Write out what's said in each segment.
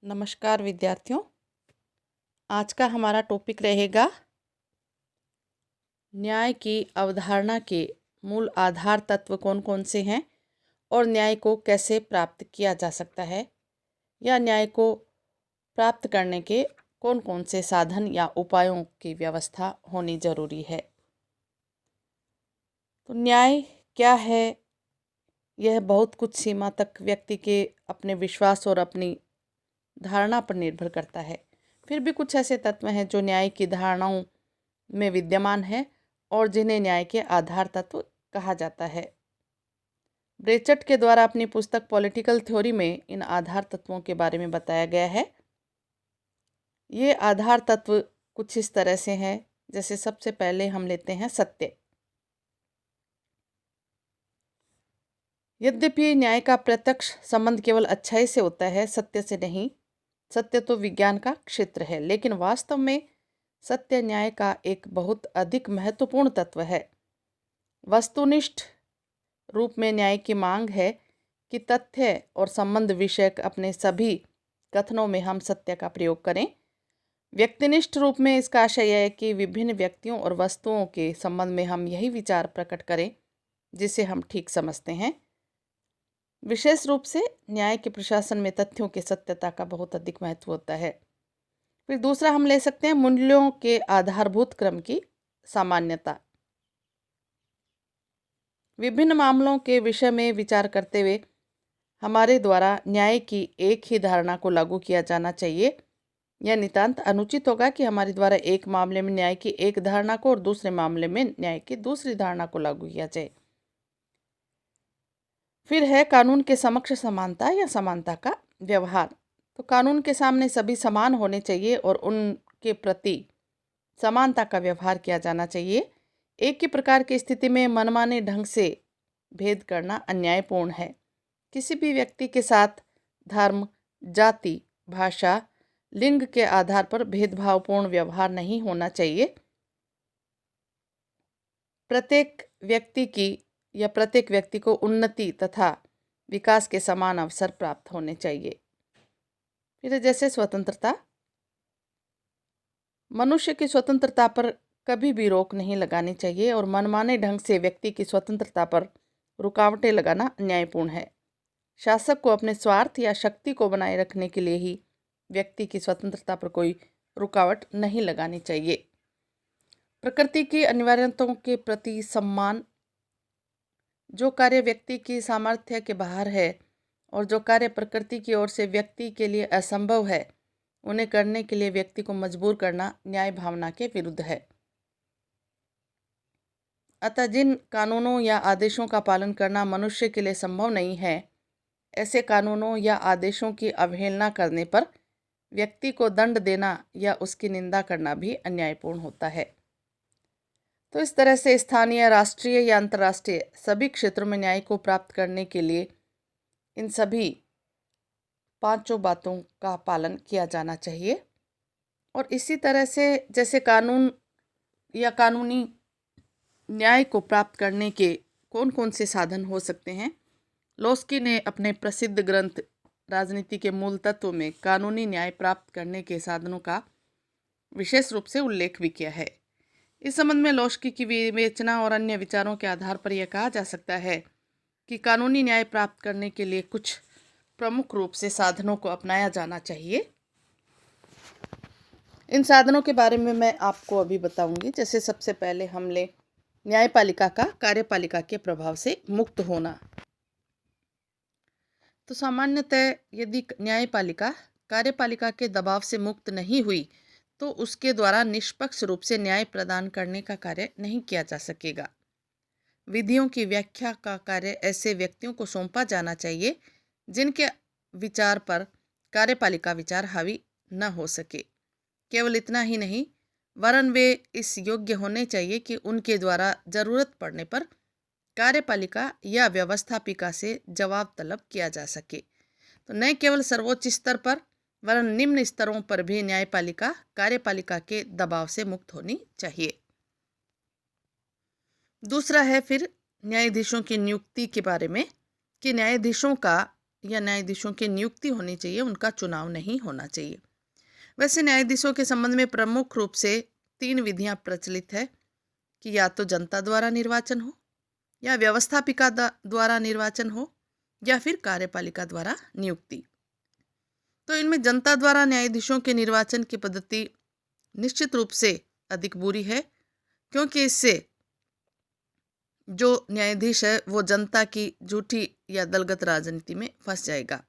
नमस्कार विद्यार्थियों। आज का हमारा टॉपिक रहेगा न्याय की अवधारणा के मूल आधार तत्व कौन कौन से हैं और न्याय को कैसे प्राप्त किया जा सकता है, या न्याय को प्राप्त करने के कौन कौन से साधन या उपायों की व्यवस्था होनी जरूरी है। तो न्याय क्या है, यह बहुत कुछ सीमा तक व्यक्ति के अपने विश्वास और अपनी धारणा पर निर्भर करता है। फिर भी कुछ ऐसे तत्व हैं जो न्याय की धारणाओं में विद्यमान है और जिन्हें न्याय के आधार तत्व कहा जाता है। ब्रेचट के द्वारा अपनी पुस्तक पॉलिटिकल थ्योरी में इन आधार तत्वों के बारे में बताया गया है। ये आधार तत्व कुछ इस तरह से हैं, जैसे सबसे पहले हम लेते हैं सत्य। यद्यपि न्याय का प्रत्यक्ष संबंध केवल अच्छाई से होता है, सत्य से नहीं। सत्य तो विज्ञान का क्षेत्र है, लेकिन वास्तव में सत्य न्याय का एक बहुत अधिक महत्वपूर्ण तत्व है। वस्तुनिष्ठ रूप में न्याय की मांग है कि तथ्य और संबंध विषयक अपने सभी कथनों में हम सत्य का प्रयोग करें। व्यक्तिनिष्ठ रूप में इसका आशय यह है कि विभिन्न व्यक्तियों और वस्तुओं के संबंध में हम यही विचार प्रकट करें जिसे हम ठीक समझते हैं। विशेष रूप से न्याय के प्रशासन में तथ्यों की सत्यता का बहुत अधिक महत्व होता है। फिर दूसरा हम ले सकते हैं मूल्यों के आधारभूत क्रम की सामान्यता। विभिन्न मामलों के विषय में विचार करते हुए हमारे द्वारा न्याय की एक ही धारणा को लागू किया जाना चाहिए। यह नितांत अनुचित होगा कि हमारे द्वारा एक मामले में न्याय की एक धारणा को और दूसरे मामले में न्याय की दूसरी धारणा को लागू किया जाए। फिर है कानून के समक्ष समानता या समानता का व्यवहार। तो कानून के सामने सभी समान होने चाहिए और उनके प्रति समानता का व्यवहार किया जाना चाहिए। एक ही प्रकार की स्थिति में मनमाने ढंग से भेद करना अन्यायपूर्ण है। किसी भी व्यक्ति के साथ धर्म, जाति, भाषा, लिंग के आधार पर भेदभावपूर्ण व्यवहार नहीं होना चाहिए। प्रत्येक व्यक्ति को उन्नति तथा विकास के समान अवसर प्राप्त होने चाहिए। फिर जैसे स्वतंत्रता, मनुष्य की स्वतंत्रता पर कभी भी रोक नहीं लगानी चाहिए और मनमाने ढंग से व्यक्ति की स्वतंत्रता पर रुकावटें लगाना अन्यायपूर्ण है। शासक को अपने स्वार्थ या शक्ति को बनाए रखने के लिए ही व्यक्ति की स्वतंत्रता पर कोई रुकावट नहीं लगानी चाहिए। प्रकृति की अनिवार्यताओं के प्रति सम्मान, जो कार्य व्यक्ति की सामर्थ्य के बाहर है और जो कार्य प्रकृति की ओर से व्यक्ति के लिए असंभव है, उन्हें करने के लिए व्यक्ति को मजबूर करना न्याय भावना के विरुद्ध है। अतः जिन कानूनों या आदेशों का पालन करना मनुष्य के लिए संभव नहीं है, ऐसे कानूनों या आदेशों की अवहेलना करने पर व्यक्ति को दंड देना या उसकी निंदा करना भी अन्यायपूर्ण होता है। तो इस तरह से स्थानीय, राष्ट्रीय या अंतर्राष्ट्रीय सभी क्षेत्रों में न्याय को प्राप्त करने के लिए इन सभी पांचों बातों का पालन किया जाना चाहिए। और इसी तरह से जैसे कानून या कानूनी न्याय को प्राप्त करने के कौन कौन से साधन हो सकते हैं, लोस्की ने अपने प्रसिद्ध ग्रंथ राजनीति के मूल तत्व में कानूनी न्याय प्राप्त करने के साधनों का विशेष रूप से उल्लेख भी किया है। इस संबंध में लोस्की की विवेचना और अन्य विचारों के आधार पर यह कहा जा सकता है कि कानूनी न्याय प्राप्त करने के लिए कुछ प्रमुख रूप से साधनों को अपनाया जाना चाहिए। इन साधनों के बारे में मैं आपको अभी बताऊंगी। जैसे सबसे पहले हम ले न्यायपालिका का कार्यपालिका के प्रभाव से मुक्त होना। तो सामान्यतः यदि न्यायपालिका कार्यपालिका के दबाव से मुक्त नहीं हुई तो उसके द्वारा निष्पक्ष रूप से न्याय प्रदान करने का कार्य नहीं किया जा सकेगा। विधियों की व्याख्या का कार्य ऐसे व्यक्तियों को सौंपा जाना चाहिए जिनके विचार पर कार्यपालिका विचार हावी न हो सके। केवल इतना ही नहीं, वरन वे इस योग्य होने चाहिए कि उनके द्वारा जरूरत पड़ने पर कार्यपालिका या व्यवस्थापिका से जवाब तलब किया जा सके। तो न केवल सर्वोच्च स्तर पर वरन निम्न स्तरों पर भी न्यायपालिका कार्यपालिका के दबाव से मुक्त होनी चाहिए। दूसरा है फिर न्यायाधीशों की नियुक्ति के बारे में कि न्यायाधीशों का या न्यायाधीशों की नियुक्ति होनी चाहिए, उनका चुनाव नहीं होना चाहिए। वैसे न्यायाधीशों के संबंध में प्रमुख रूप से 3 विधियां प्रचलित है कि या तो जनता द्वारा निर्वाचन हो, या व्यवस्थापिका द्वारा निर्वाचन हो, या फिर कार्यपालिका द्वारा नियुक्ति। तो इनमें जनता द्वारा न्यायाधीशों के निर्वाचन की पद्धति निश्चित रूप से अधिक बुरी है, क्योंकि इससे जो न्यायाधीश है वो जनता की झूठी या दलगत राजनीति में फंस जाएगा।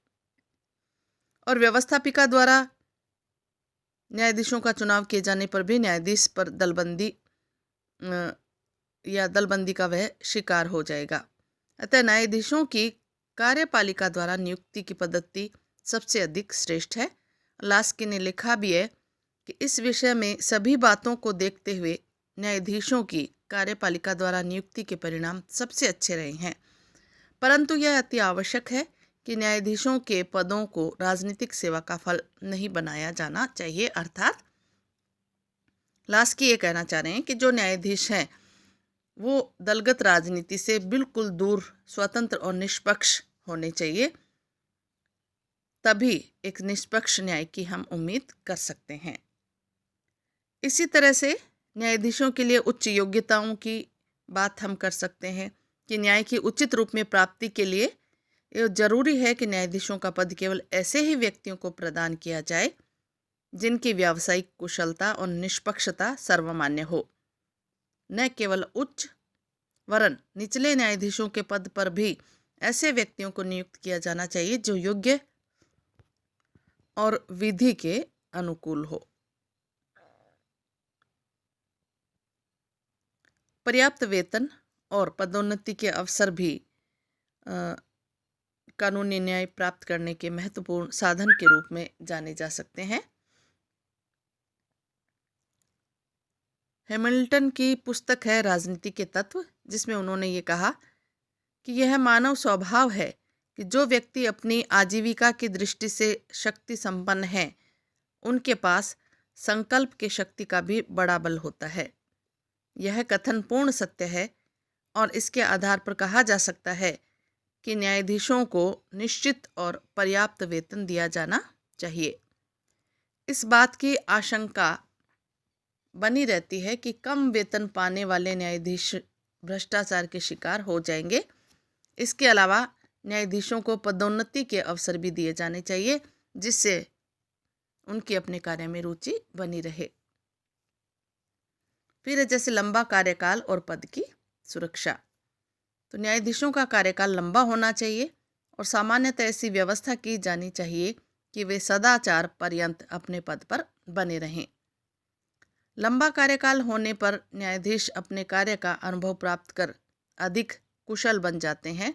और व्यवस्थापिका द्वारा न्यायाधीशों का चुनाव किए जाने पर भी न्यायाधीश पर दलबंदी का वह शिकार हो जाएगा। अतः न्यायाधीशों की कार्यपालिका द्वारा नियुक्ति की पद्धति सबसे अधिक श्रेष्ठ है। लास्की ने लिखा भी है कि इस विषय में सभी बातों को देखते हुए न्यायाधीशों की कार्यपालिका द्वारा नियुक्ति के परिणाम सबसे अच्छे रहे हैं, परंतु यह अति आवश्यक है कि न्यायाधीशों के पदों को राजनीतिक सेवा का फल नहीं बनाया जाना चाहिए। अर्थात लास्की ये कहना चाह रहे हैं कि जो न्यायाधीश हैं वो दलगत राजनीति से बिल्कुल दूर, स्वतंत्र और निष्पक्ष होने चाहिए, तभी एक निष्पक्ष न्याय की हम उम्मीद कर सकते हैं। इसी तरह से न्यायाधीशों के लिए उच्च योग्यताओं की बात हम कर सकते हैं कि न्याय की उचित रूप में प्राप्ति के लिए यह जरूरी है कि न्यायाधीशों का पद केवल ऐसे ही व्यक्तियों को प्रदान किया जाए जिनकी व्यावसायिक कुशलता और निष्पक्षता सर्वमान्य हो। न केवल उच्च वरन निचले न्यायाधीशों के पद पर भी ऐसे व्यक्तियों को नियुक्त किया जाना चाहिए जो योग्य और विधि के अनुकूल हो। पर्याप्त वेतन और पदोन्नति के अवसर भी कानूनी न्याय प्राप्त करने के महत्वपूर्ण साधन के रूप में जाने जा सकते हैं। हैमिल्टन की पुस्तक है राजनीति के तत्व, जिसमें उन्होंने ये कहा कि यह मानव स्वभाव है कि जो व्यक्ति अपनी आजीविका की दृष्टि से शक्ति संपन्न हैं, उनके पास संकल्प की शक्ति का भी बड़ा बल होता है। यह कथन पूर्ण सत्य है और इसके आधार पर कहा जा सकता है कि न्यायाधीशों को निश्चित और पर्याप्त वेतन दिया जाना चाहिए। इस बात की आशंका बनी रहती है कि कम वेतन पाने वाले न्यायाधीश भ्रष्टाचार के शिकार हो जाएंगे। इसके अलावा न्यायाधीशों को पदोन्नति के अवसर भी दिए जाने चाहिए, जिससे उनकी अपने कार्य में रुचि बनी रहे। फिर जैसे लंबा कार्यकाल और पद की सुरक्षा, तो न्यायाधीशों का कार्यकाल लंबा होना चाहिए और सामान्यतः ऐसी व्यवस्था की जानी चाहिए कि वे सदाचार पर्यंत अपने पद पर बने रहें। लंबा कार्यकाल होने पर न्यायाधीश अपने कार्य का अनुभव प्राप्त कर अधिक कुशल बन जाते हैं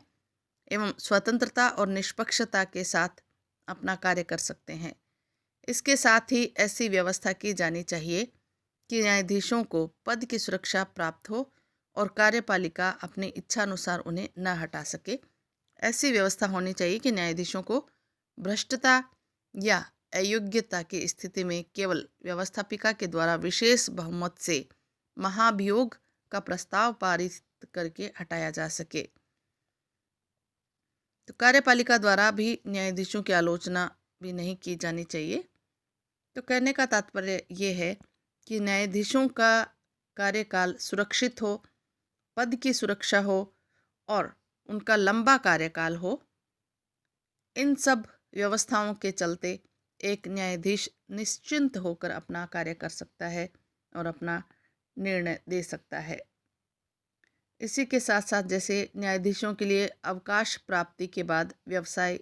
एवं स्वतंत्रता और निष्पक्षता के साथ अपना कार्य कर सकते हैं। इसके साथ ही ऐसी व्यवस्था की जानी चाहिए कि न्यायाधीशों को पद की सुरक्षा प्राप्त हो और कार्यपालिका अपनी इच्छानुसार उन्हें न हटा सके। ऐसी व्यवस्था होनी चाहिए कि न्यायाधीशों को भ्रष्टता या अयोग्यता की स्थिति में केवल व्यवस्थापिका के द्वारा विशेष बहुमत से महाभियोग का प्रस्ताव पारित करके हटाया जा सके। तो कार्यपालिका द्वारा भी न्यायाधीशों की आलोचना भी नहीं की जानी चाहिए। तो कहने का तात्पर्य ये है कि न्यायाधीशों का कार्यकाल सुरक्षित हो, पद की सुरक्षा हो और उनका लंबा कार्यकाल हो। इन सब व्यवस्थाओं के चलते एक न्यायाधीश निश्चिंत होकर अपना कार्य कर सकता है और अपना निर्णय दे सकता है। इसी के साथ साथ जैसे न्यायाधीशों के लिए अवकाश प्राप्ति के बाद व्यवसाय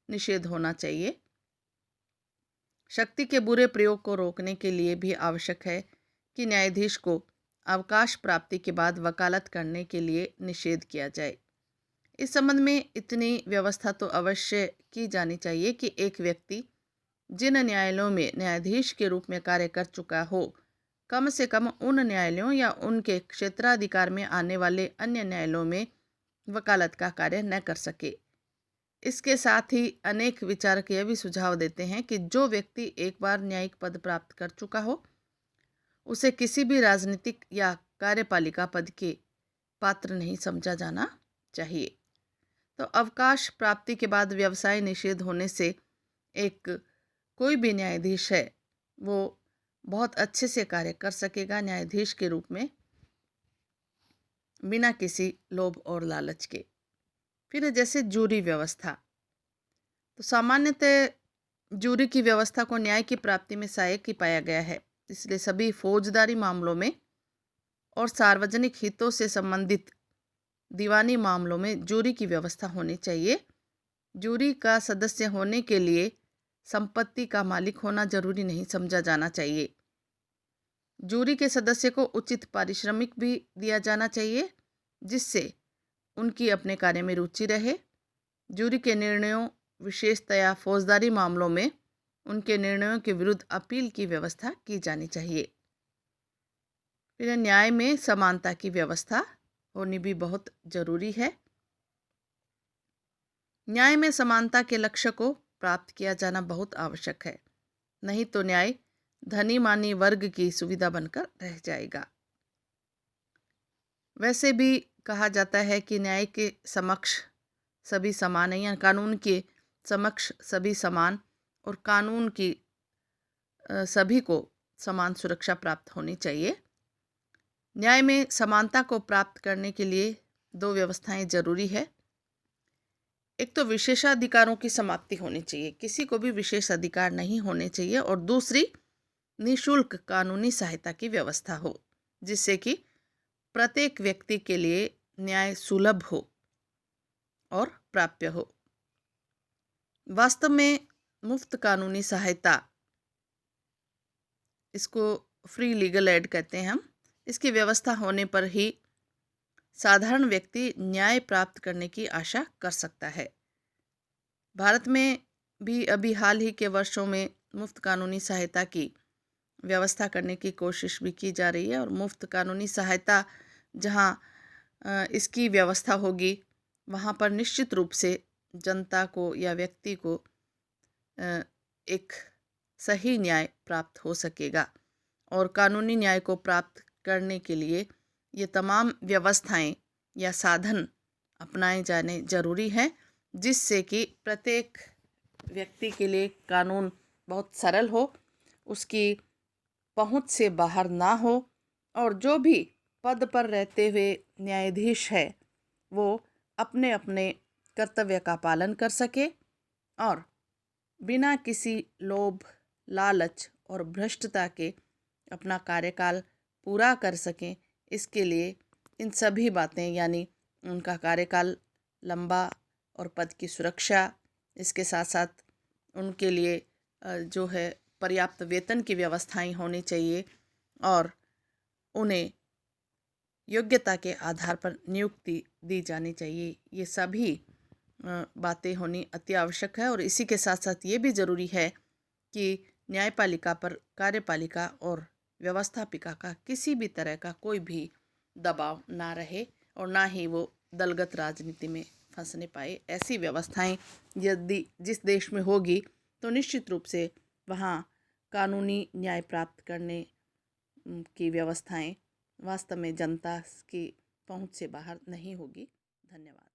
निषेध होना चाहिए। शक्ति के बुरे प्रयोग को रोकने के लिए भी आवश्यक है कि न्यायाधीश को अवकाश प्राप्ति के बाद वकालत करने के लिए निषेध किया जाए। इस संबंध में इतनी व्यवस्था तो अवश्य की जानी चाहिए कि एक व्यक्ति जिन न्यायालयों में न्यायाधीश के रूप में कार्य कर चुका हो, कम से कम उन न्यायालयों या उनके क्षेत्राधिकार में आने वाले अन्य न्यायालयों में वकालत का कार्य न कर सके। इसके साथ ही अनेक विचारक यह भी सुझाव देते हैं कि जो व्यक्ति एक बार न्यायिक पद प्राप्त कर चुका हो, उसे किसी भी राजनीतिक या कार्यपालिका पद के पात्र नहीं समझा जाना चाहिए। तो अवकाश प्राप्ति के बाद व्यवसाय निषेध होने से एक कोई भी न्यायाधीश है वो बहुत अच्छे से कार्य कर सकेगा न्यायाधीश के रूप में, बिना किसी लोभ और लालच के। फिर जैसे जूरी व्यवस्था, तो सामान्यतः जूरी की व्यवस्था को न्याय की प्राप्ति में सहायक ही पाया गया है। इसलिए सभी फौजदारी मामलों में और सार्वजनिक हितों से संबंधित दीवानी मामलों में जूरी की व्यवस्था होनी चाहिए। जूरी का सदस्य होने के लिए संपत्ति का मालिक होना जरूरी नहीं समझा जाना चाहिए। जूरी के सदस्य को उचित पारिश्रमिक भी दिया जाना चाहिए, जिससे उनकी अपने कार्य में रुचि रहे। जूरी के निर्णयों, विशेषतया फौजदारी मामलों में उनके निर्णयों के विरुद्ध अपील की व्यवस्था की जानी चाहिए। फिर न्याय में समानता की व्यवस्था होनी भी बहुत जरूरी है। न्याय में समानता के लक्ष्य को प्राप्त किया जाना बहुत आवश्यक है, नहीं तो न्याय धनी मानी वर्ग की सुविधा बनकर रह जाएगा। वैसे भी कहा जाता है कि न्याय के समक्ष सभी समान हैं, या कानून के समक्ष सभी समान, और कानून की सभी को समान सुरक्षा प्राप्त होनी चाहिए। न्याय में समानता को प्राप्त करने के लिए दो व्यवस्थाएं जरूरी है। एक तो विशेषाधिकारों की समाप्ति होनी चाहिए, किसी को भी विशेष अधिकार नहीं होने चाहिए, और दूसरी निःशुल्क कानूनी सहायता की व्यवस्था हो, जिससे कि प्रत्येक व्यक्ति के लिए न्याय सुलभ हो और प्राप्य हो। वास्तव में मुफ्त कानूनी सहायता, इसको फ्री लीगल एड कहते हैं हम, इसकी व्यवस्था होने पर ही साधारण व्यक्ति न्याय प्राप्त करने की आशा कर सकता है। भारत में भी अभी हाल ही के वर्षों में मुफ्त कानूनी सहायता की व्यवस्था करने की कोशिश भी की जा रही है, और मुफ्त कानूनी सहायता जहां इसकी व्यवस्था होगी, वहां पर निश्चित रूप से जनता को या व्यक्ति को एक सही न्याय प्राप्त हो सकेगा। और कानूनी न्याय को प्राप्त करने के लिए ये तमाम व्यवस्थाएं या साधन अपनाए जाने जरूरी हैं, जिससे कि प्रत्येक व्यक्ति के लिए कानून बहुत सरल हो, उसकी पहुंच से बाहर ना हो, और जो भी पद पर रहते हुए न्यायाधीश है वो अपने अपने कर्तव्य का पालन कर सके और बिना किसी लोभ, लालच और भ्रष्टता के अपना कार्यकाल पूरा कर सकें। इसके लिए इन सभी बातें, यानी उनका कार्यकाल लंबा और पद की सुरक्षा, इसके साथ साथ उनके लिए जो है पर्याप्त वेतन की व्यवस्थाएं होनी चाहिए, और उन्हें योग्यता के आधार पर नियुक्ति दी जानी चाहिए। ये सभी बातें होनी अति आवश्यक है। और इसी के साथ साथ ये भी ज़रूरी है कि न्यायपालिका पर कार्यपालिका और व्यवस्थापिका का किसी भी तरह का कोई भी दबाव ना रहे, और ना ही वो दलगत राजनीति में फंसने पाए। ऐसी व्यवस्थाएं यदि जिस देश में होगी तो निश्चित रूप से वहाँ कानूनी न्याय प्राप्त करने की व्यवस्थाएं वास्तव में जनता की पहुंच से बाहर नहीं होगी। धन्यवाद।